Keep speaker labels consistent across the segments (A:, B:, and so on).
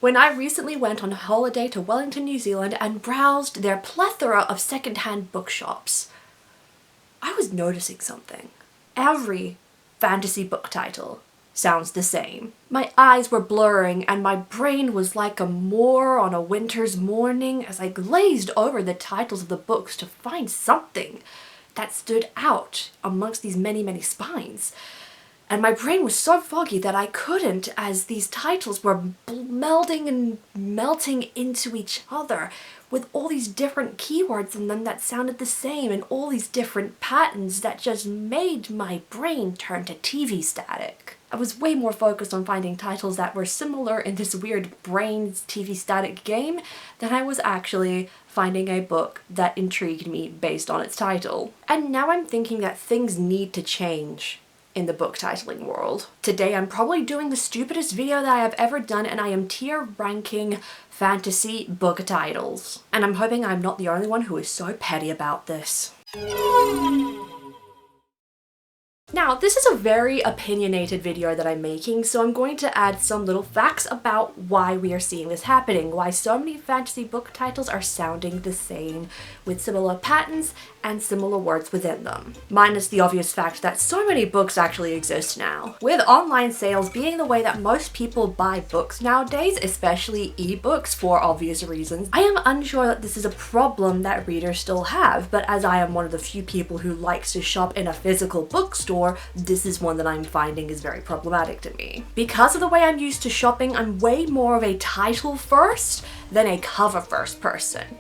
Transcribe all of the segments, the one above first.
A: When I recently went on holiday to Wellington, New Zealand and browsed their plethora of secondhand bookshops, I was noticing something. Every fantasy book title sounds the same. My eyes were blurring and my brain was like a moor on a winter's morning as I glazed over the titles of the books to find something that stood out amongst these many, many spines. And my brain was so foggy that I couldn't, as these titles were melding and melting into each other with all these different keywords in them that sounded the same and all these different patterns that just made my brain turn to TV static. I was way more focused on finding titles that were similar in this weird brain's TV static game than I was actually finding a book that intrigued me based on its title. And now I'm thinking that things need to change in the book titling world. Today I'm probably doing the stupidest video that I have ever done, and I am tier ranking fantasy book titles. And I'm hoping I'm not the only one who is so petty about this. Now, this is a very opinionated video that I'm making, so I'm going to add some little facts about why we are seeing this happening, why so many fantasy book titles are sounding the same, with similar patterns and similar words within them. Minus the obvious fact that so many books actually exist now. With online sales being the way that most people buy books nowadays, especially ebooks for obvious reasons, I am unsure that this is a problem that readers still have, but as I am one of the few people who likes to shop in a physical bookstore, this is one that I'm finding is very problematic to me. Because of the way I'm used to shopping, I'm way more of a title first than a cover first person.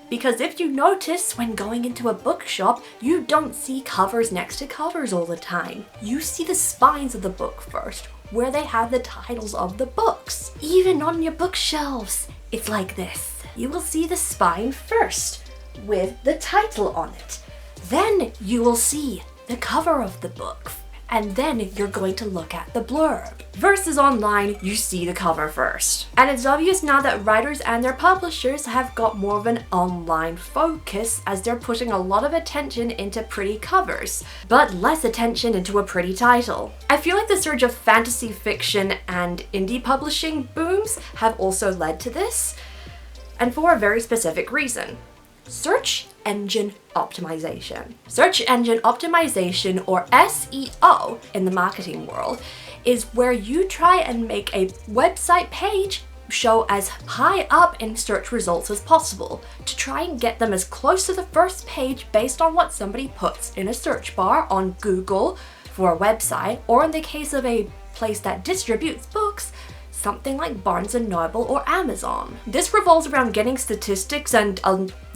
A: Because if you notice, when going into a bookshop, you don't see covers next to covers all the time. You see the spines of the book first, where they have the titles of the books. Even on your bookshelves, it's like this. You will see the spine first, with the title on it. Then you will see the cover of the book, and then you're going to look at the blurb. Versus online, you see the cover first. And it's obvious now that writers and their publishers have got more of an online focus, as they're putting a lot of attention into pretty covers, but less attention into a pretty title. I feel like the surge of fantasy fiction and indie publishing booms have also led to this, and for a very specific reason. Search engine optimization. Search engine optimization, or SEO in the marketing world, is where you try and make a website page show as high up in search results as possible to try and get them as close to the first page based on what somebody puts in a search bar on Google for a website, or in the case of a place that distributes books, something like Barnes & Noble or Amazon. This revolves around getting statistics and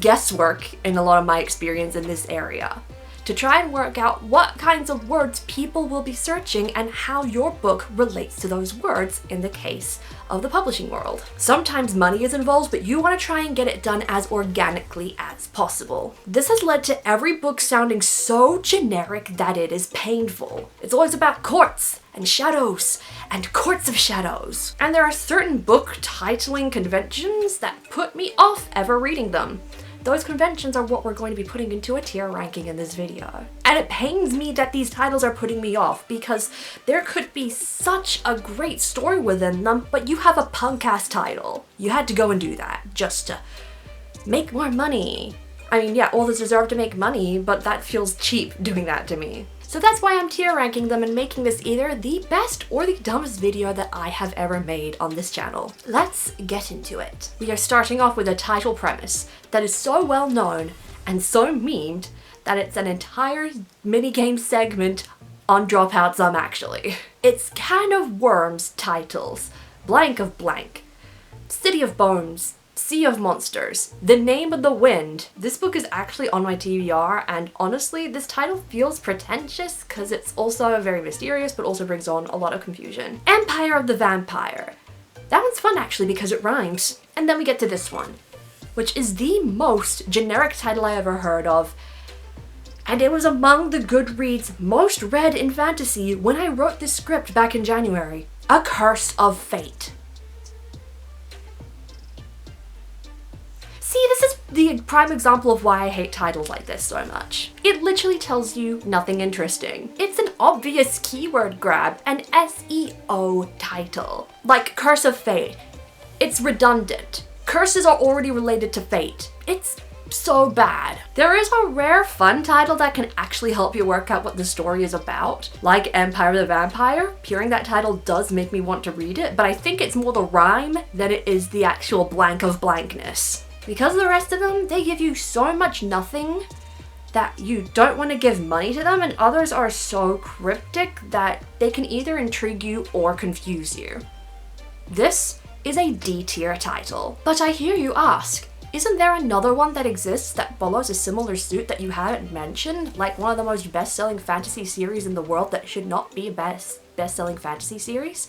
A: guesswork in a lot of my experience in this area, to try and work out what kinds of words people will be searching and how your book relates to those words in the case of the publishing world. Sometimes money is involved, but you want to try and get it done as organically as possible. This has led to every book sounding so generic that it is painful. It's always about courts and shadows and courts of shadows. And there are certain book titling conventions that put me off ever reading them. Those conventions are what we're going to be putting into a tier ranking in this video. And it pains me that these titles are putting me off, because there could be such a great story within them, but you have a punk-ass title. You had to go and do that just to make more money. I mean, yeah, authors deserve to make money, but that feels cheap doing that to me. So that's why I'm tier ranking them and making this either the best or the dumbest video that I have ever made on this channel. Let's get into it. We are starting off with a title premise that is so well known and so memed that it's an entire minigame segment on Dropout Some actually. It's Can of Worms titles, Blank of Blank, City of Bones, Sea of Monsters, The Name of the Wind. This book is actually on my TBR, and honestly, this title feels pretentious because it's also very mysterious, but also brings on a lot of confusion. Empire of the Vampire. That one's fun actually because it rhymes. And then we get to this one, which is the most generic title I ever heard of, and it was among the Goodreads most read in fantasy when I wrote this script back in January. A Curse of Fate. See, this is the prime example of why I hate titles like this so much. It literally tells you nothing interesting. It's an obvious keyword grab, an SEO title. Like Curse of Fate. It's redundant. Curses are already related to fate. It's so bad. There is a rare fun title that can actually help you work out what the story is about, like Empire the Vampire. Hearing that title does make me want to read it, but I think it's more the rhyme than it is the actual blank of blankness. Because the rest of them, they give you so much nothing that you don't want to give money to them, and others are so cryptic that they can either intrigue you or confuse you. This is a D tier title. But I hear you ask, isn't there another one that exists that follows a similar suit that you haven't mentioned? Like one of the most best-selling fantasy series in the world that should not be a best-selling fantasy series?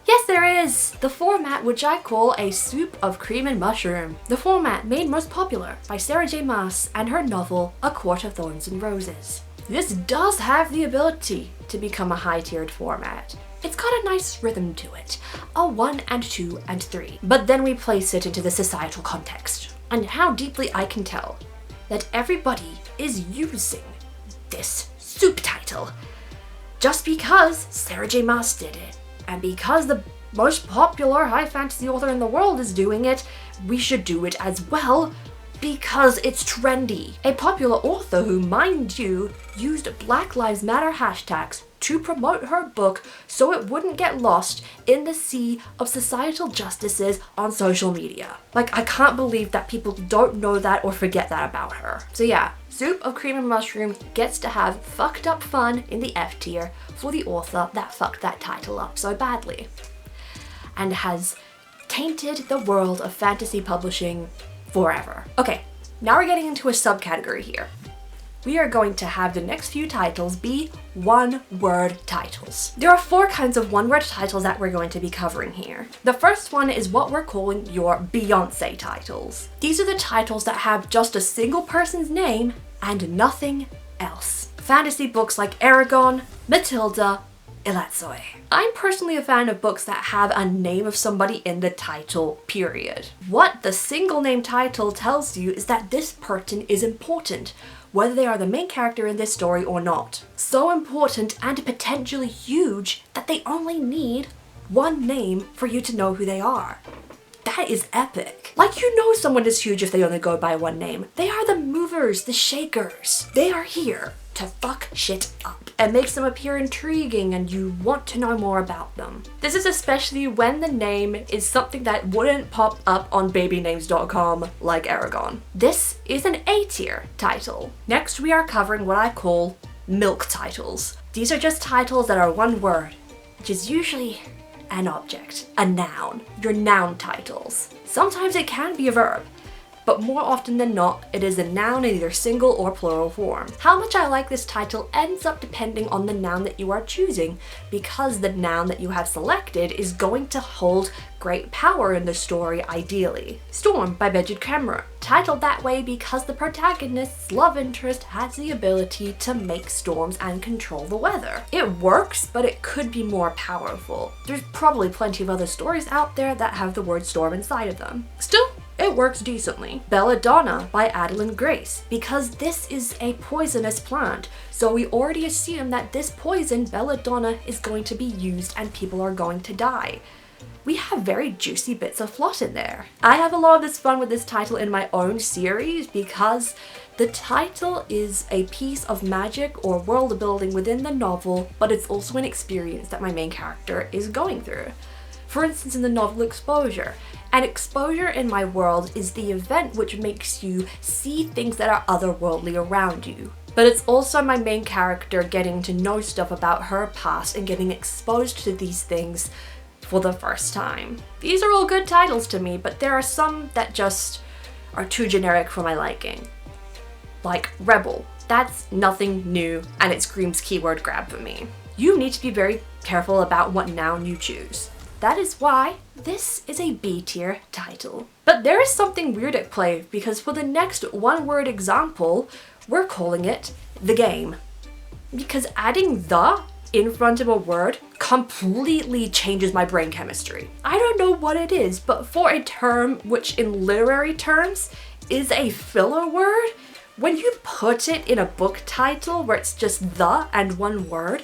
A: Yes, there is! The format which I call a soup of cream and mushroom. The format made most popular by Sarah J Maas and her novel A Court of Thorns and Roses. This does have the ability to become a high-tiered format. It's got a nice rhythm to it, a 1 and 2 and 3. But then we place it into the societal context, and how deeply I can tell that everybody is using this soup title just because Sarah J Maas did it, and because the most popular high fantasy author in the world is doing it, we should do it as well because it's trendy. A popular author who, mind you, used Black Lives Matter hashtags to promote her book so it wouldn't get lost in the sea of societal justices on social media. Like, I can't believe that people don't know that or forget that about her. So yeah, Soup of Cream and Mushroom gets to have fucked up fun in the F tier for the author that fucked that title up so badly and has tainted the world of fantasy publishing forever. Okay, now we're getting into a subcategory here. We are going to have the next few titles be one-word titles. There are 4 kinds of one-word titles that we're going to be covering here. The first one is what we're calling your Beyoncé titles. These are the titles that have just a single person's name and nothing else. Fantasy books like Eragon, Matilda, Ilatsoe. I'm personally a fan of books that have a name of somebody in the title, period. What the single name title tells you is that this person is important, whether they are the main character in this story or not. So important and potentially huge that they only need one name for you to know who they are. That is epic. Like, you know someone is huge if they only go by one name. They are the movers, the shakers. They are here to fuck shit up and makes them appear intriguing and you want to know more about them. This is especially when the name is something that wouldn't pop up on babynames.com like Eragon. This is an A tier title. Next, we are covering what I call milk titles. These are just titles that are one word, which is usually an object, a noun, your noun titles. Sometimes it can be a verb, but more often than not, it is a noun in either single or plural form. How much I like this title ends up depending on the noun that you are choosing, because the noun that you have selected is going to hold great power in the story, ideally. Storm by Bedjed Cameron, titled that way because the protagonist's love interest has the ability to make storms and control the weather. It works, but it could be more powerful. There's probably plenty of other stories out there that have the word storm inside of them. Still, it works decently. Belladonna by Adeline Grace, because this is a poisonous plant, so we already assume that this poison, belladonna, is going to be used and people are going to die. We have very juicy bits of plot in there. I have a lot of this fun with this title in my own series because the title is a piece of magic or world building within the novel, but it's also an experience that my main character is going through. For instance, in the novel Exposure. And exposure in my world is the event which makes you see things that are otherworldly around you. But it's also my main character getting to know stuff about her past and getting exposed to these things for the first time. These are all good titles to me, but there are some that just are too generic for my liking. Like Rebel. That's nothing new and it screams keyword grab for me. You need to be very careful about what noun you choose. That is why this is a B tier title. But there is something weird at play, because for the next one-word example, we're calling it The Game. Because adding the in front of a word completely changes my brain chemistry. I don't know what it is, but for a term which in literary terms is a filler word, when you put it in a book title where it's just the and one word,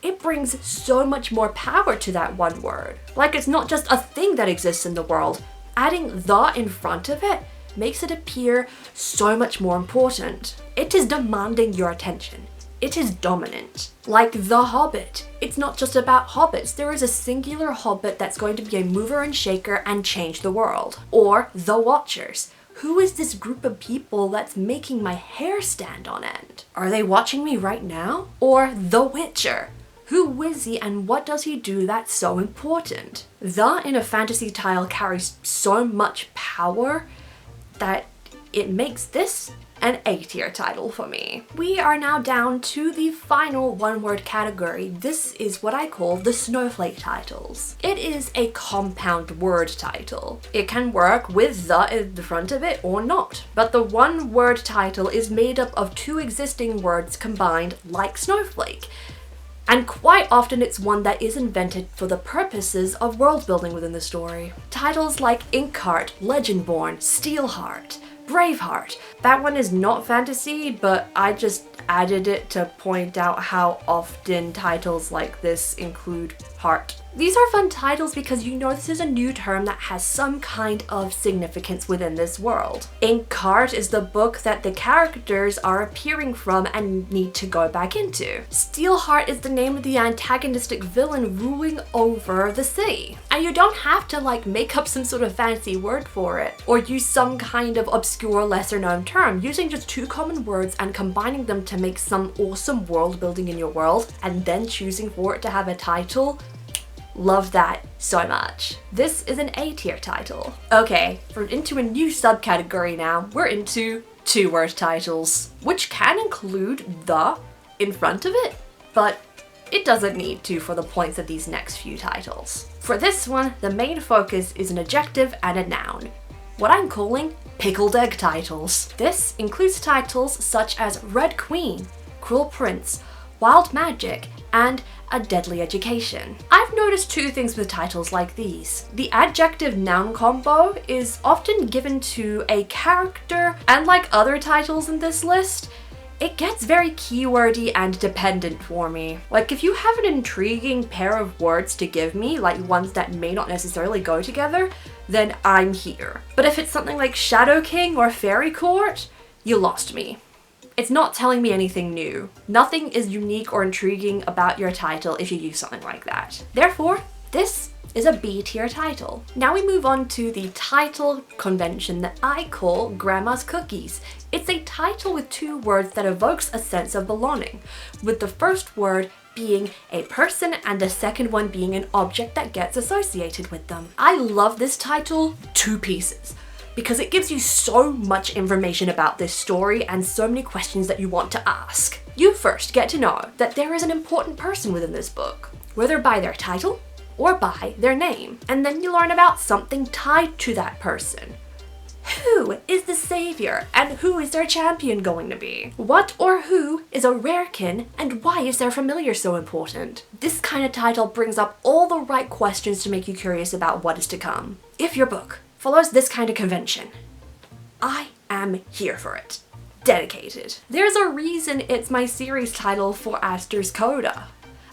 A: it brings so much more power to that one word. Like it's not just a thing that exists in the world. Adding the in front of it makes it appear so much more important. It is demanding your attention. It is dominant. Like The Hobbit. It's not just about hobbits. There is a singular hobbit that's going to be a mover and shaker and change the world. Or The Watchers. Who is this group of people that's making my hair stand on end? Are they watching me right now? Or The Witcher. Who is he and what does he do that's so important? The in a fantasy title carries so much power that it makes this an A-tier title for me. We are now down to the final one-word category. This is what I call the snowflake titles. It is a compound word title. It can work with the in the front of it or not, but the one-word title is made up of two existing words combined like snowflake. And quite often it's one that is invented for the purposes of world building within the story. Titles like Inkheart, Legendborn, Steelheart, Braveheart. That one is not fantasy, but I just added it to point out how often titles like this include heart. These are fun titles because you know this is a new term that has some kind of significance within this world. Inkheart is the book that the characters are appearing from and need to go back into. Steelheart is the name of the antagonistic villain ruling over the city. And you don't have to like make up some sort of fancy word for it or use some kind of obscure lesser known term. Using just two common words and combining them to make some awesome world building in your world and then choosing for it to have a title. Love that so much. This is an A-tier title. Okay, we're into a new subcategory now. We're into two-word titles, which can include the in front of it, but it doesn't need to for the points of these next few titles. For this one, the main focus is an adjective and a noun, what I'm calling pickled egg titles. This includes titles such as Red Queen, Cruel Prince, Wild Magic, and A Deadly Education. I've noticed two things with titles like these. The adjective-noun combo is often given to a character, and like other titles in this list, it gets very keywordy and dependent for me. Like if you have an intriguing pair of words to give me, like ones that may not necessarily go together, then I'm here. But if it's something like Shadow King or Fairy Court, you lost me. It's not telling me anything new. Nothing is unique or intriguing about your title if you use something like that. Therefore, this is a B-tier title. Now we move on to the title convention that I call Grandma's Cookies. It's a title with two words that evokes a sense of belonging, with the first word being a person and the second one being an object that gets associated with them. I love this title to pieces, because it gives you so much information about this story and so many questions that you want to ask. You first get to know that there is an important person within this book, whether by their title or by their name. And then you learn about something tied to that person. Who is the savior and who is their champion going to be? What or who is a rarekin and why is their familiar so important? This kind of title brings up all the right questions to make you curious about what is to come. If your book follows this kind of convention, I am here for it. Dedicated. There's a reason it's my series title for ASTER'S CODA.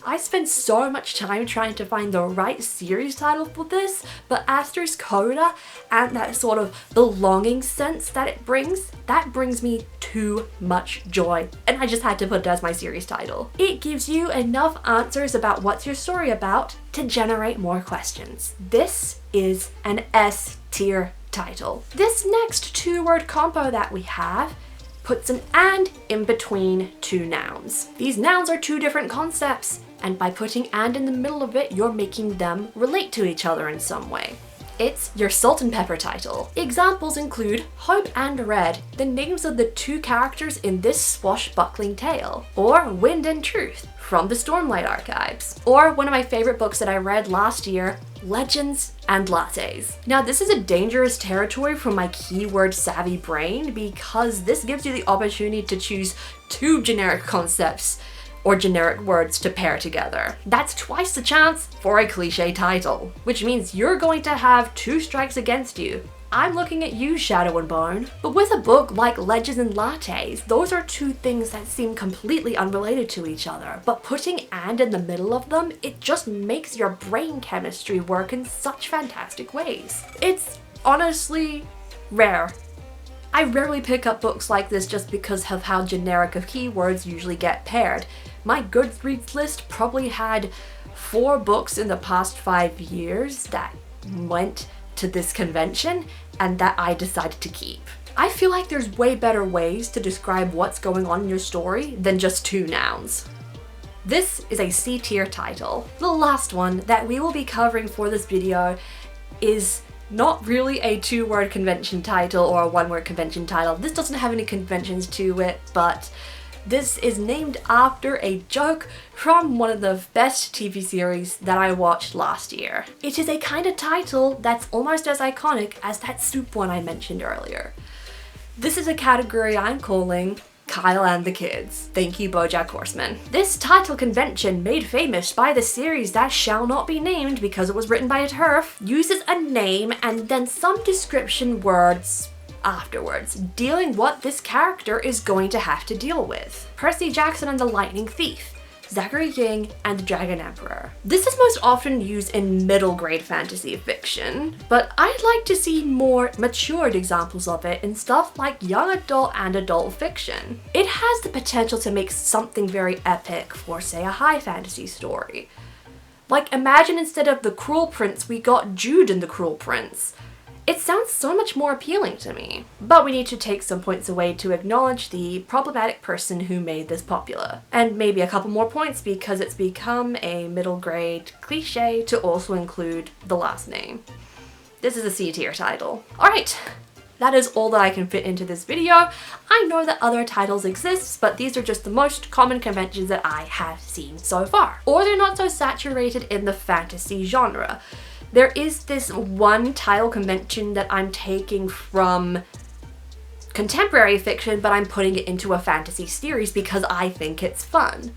A: I spent so much time trying to find the right series title for this, but ASTER'S CODA and that sort of belonging sense that it brings, that brings me too much joy, and I just had to put it as my series title. It gives you enough answers about what's your story about to generate more questions. This is an S-tier title. This next two-word combo that we have puts an and in between two nouns. These nouns are two different concepts, and by putting and in the middle of it, you're making them relate to each other in some way. It's your salt and pepper title. Examples include Hope and Red, the names of the two characters in this swashbuckling tale, or Wind and Truth from the Stormlight Archives, or one of my favorite books that I read last year, Legends and Lattes. Now this is a dangerous territory for my keyword savvy brain because this gives you the opportunity to choose two generic concepts or generic words to pair together. That's twice the chance for a cliche title, which means you're going to have two strikes against you I'm looking at you, Shadow and Bone. But with a book like Legends and Lattes, those are two things that seem completely unrelated to each other, but putting "and" in the middle of them, it just makes your brain chemistry work in such fantastic ways. It's honestly rare. I rarely pick up books like this just because of how generic of keywords usually get paired. My Goodreads list probably had 4 books in the past 5 years that went to this convention and that I decided to keep. I feel like there's way better ways to describe what's going on in your story than just 2 nouns. This is a C tier title. The last one that we will be covering for this video is not really a 2-word convention title or a 1-word convention title. This doesn't have any conventions to it, but this is named after a joke from one of the best TV series that I watched last year. It is a kind of title that's almost as iconic as that soup one I mentioned earlier. This is a category I'm calling Kyle and the Kids. Thank you, BoJack Horseman. This title convention, made famous by the series that shall not be named because it was written by a TERF, uses a name and then some description words afterwards, dealing what this character is going to have to deal with. Percy Jackson and the Lightning Thief, Zachary King and the Dragon Emperor. This is most often used in middle grade fantasy fiction, but I'd like to see more matured examples of it in stuff like young adult and adult fiction. It has the potential to make something very epic for, say, a high fantasy story. Like, imagine instead of the Cruel Prince, we got Jude in the Cruel Prince. It sounds so much more appealing to me. But we need to take some points away to acknowledge the problematic person who made this popular. And maybe a couple more points because it's become a middle grade cliche to also include the last name. This is a C tier title. Alright, that is all that I can fit into this video. I know that other titles exist, but these are just the most common conventions that I have seen so far. Or they're not so saturated in the fantasy genre. There is this one title convention that I'm taking from contemporary fiction, but I'm putting it into a fantasy series because I think it's fun.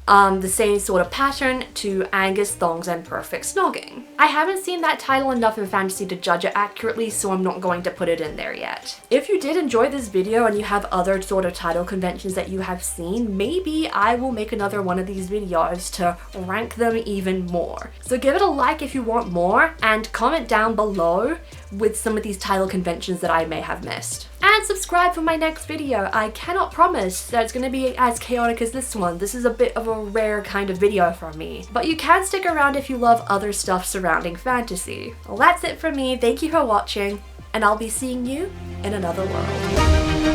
A: The same sort of pattern to Angus, Thongs and Perfect Snogging. I haven't seen that title enough in fantasy to judge it accurately, so I'm not going to put it in there yet. If you did enjoy this video and you have other sort of title conventions that you have seen, maybe I will make another one of these videos to rank them even more. So give it a like if you want more, and comment down below with some of these title conventions that I may have missed. And subscribe for my next video. I cannot promise that it's going to be as chaotic as this one. This is a bit of a rare kind of video from me. But you can stick around if you love other stuff surrounding fantasy. Well, that's it from me. Thank you for watching, and I'll be seeing you in another world.